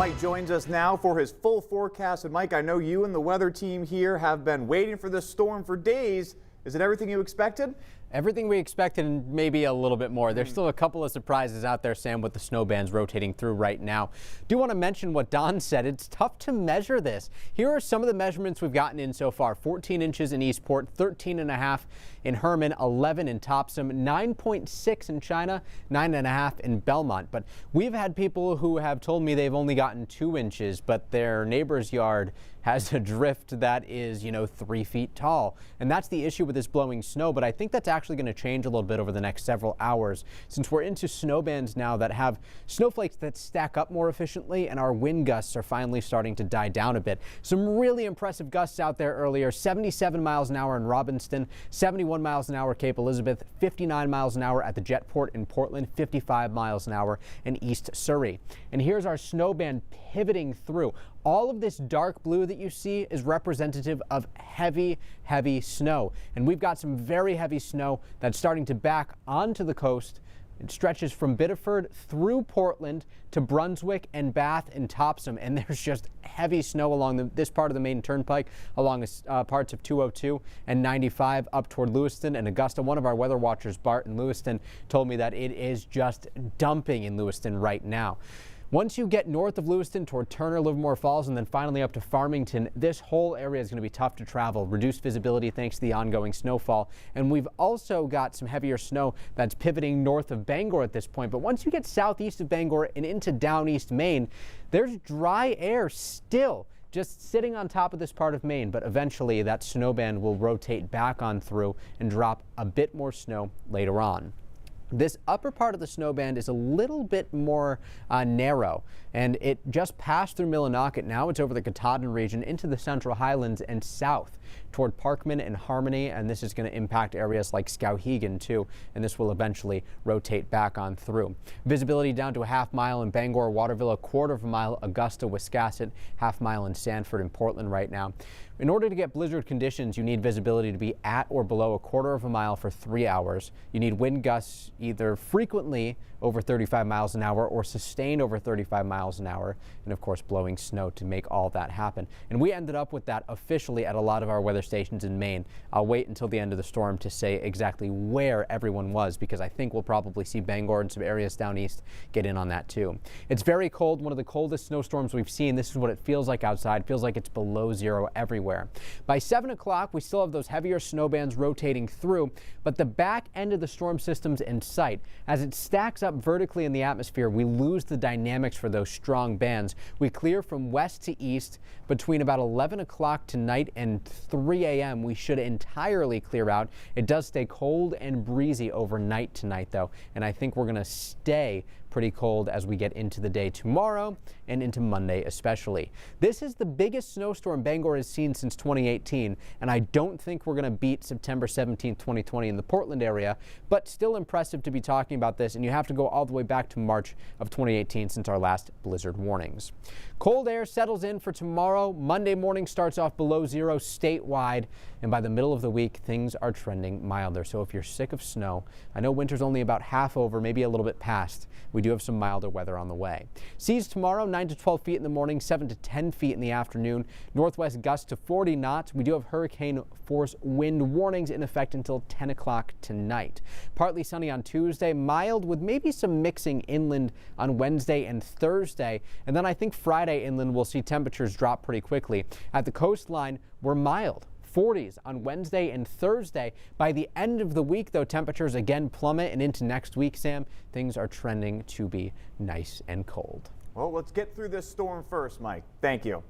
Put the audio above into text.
Mike joins us now for his full forecast. And Mike, I know you and the weather team here have been waiting for this storm for days. Is it everything you expected? Everything we expected and maybe a little bit more. There's still a couple of surprises out there, Sam, with the snow bands rotating through right now. Do want to mention what Don said. It's tough to measure this. Here are some of the measurements we've gotten in so far. 14 inches in Eastport, 13.5 in Herman, 11 in Topsom, 9.6 in China, 9.5 in Belmont. But we've had people who have told me they've only gotten 2 inches, but their neighbor's yard has a drift that is, 3 feet tall. And that's the issue with this blowing snow. But I think that's actually going to change a little bit over the next several hours, since we're into snow bands now that have snowflakes that stack up more efficiently, and our wind gusts are finally starting to die down a bit. Some really impressive gusts out there earlier. 77 miles an hour in Robbinston, 71 miles an hour Cape Elizabeth, 59 miles an hour at the Jetport in Portland, 55 miles an hour in East Surrey. And here's our snow band pivoting through. All of this dark blue that you see is representative of heavy, heavy snow. And we've got some very heavy snow that's starting to back onto the coast. It stretches from Biddeford through Portland to Brunswick and Bath and Topsom. And there's just heavy snow along this part of the Maine Turnpike, along parts of 202 and 95 up toward Lewiston and Augusta. One of our weather watchers, Bart in Lewiston, told me that it is just dumping in Lewiston right now. Once you get north of Lewiston toward Turner, Livermore Falls, and then finally up to Farmington, this whole area is going to be tough to travel. Reduced visibility thanks to the ongoing snowfall. And we've also got some heavier snow that's pivoting north of Bangor at this point. But once you get southeast of Bangor and into down east Maine, there's dry air still just sitting on top of this part of Maine. But eventually that snow band will rotate back on through and drop a bit more snow later on. This upper part of the snow band is a little bit more narrow, and it just passed through Millinocket. Now it's over the Katahdin region into the Central Highlands and south toward Parkman and Harmony, and this is going to impact areas like Skowhegan too, and this will eventually rotate back on through. Visibility down to a ½ mile in Bangor, Waterville, 1/4 mile Augusta, Wiscasset, ½ mile in Sanford and Portland right now. In order to get blizzard conditions, you need visibility to be at or below 1/4 mile for 3 hours. You need wind gusts either frequently over 35 miles an hour or sustained over 35 miles an hour, and of course blowing snow to make all that happen. And we ended up with that officially at a lot of our weather stations in Maine. I'll wait until the end of the storm to say exactly where everyone was, because I think we'll probably see Bangor and some areas down east get in on that too. It's very cold, one of the coldest snowstorms we've seen. This is what it feels like outside. It feels like it's below zero everywhere. By 7 o'clock, we still have those heavier snow bands rotating through, but the back end of the storm system's in sight. As it stacks up vertically in the atmosphere, we lose the dynamics for those strong bands. We clear from west to east between about 11 o'clock tonight and 3 a.m. We should entirely clear out. It does stay cold and breezy overnight tonight, though, and I think we're going to stay pretty cold as we get into the day tomorrow and into Monday especially. This is the biggest snowstorm Bangor has seen since 2018, and I don't think we're going to beat September 17, 2020 in the Portland area, but still impressive to be talking about this, and you have to go all the way back to March of 2018 since our last blizzard warnings. Cold air settles in for tomorrow. Monday morning starts off below zero statewide, and by the middle of the week, things are trending milder. So if you're sick of snow, I know winter's only about half over, maybe a little bit past. We do have some milder weather on the way. Seas tomorrow, 9 to 12 feet in the morning, 7 to 10 feet in the afternoon. Northwest gusts to 40 knots. We do have hurricane force wind warnings in effect until 10 o'clock tonight. Partly sunny on Tuesday, mild with maybe some mixing inland on Wednesday and Thursday. And then I think Friday inland we'll see temperatures drop pretty quickly. At the coastline, we're mild. 40s on Wednesday and Thursday. By the end of the week, though, temperatures again plummet, and into next week, Sam, things are trending to be nice and cold. Well, let's get through this storm first, Mike. Thank you.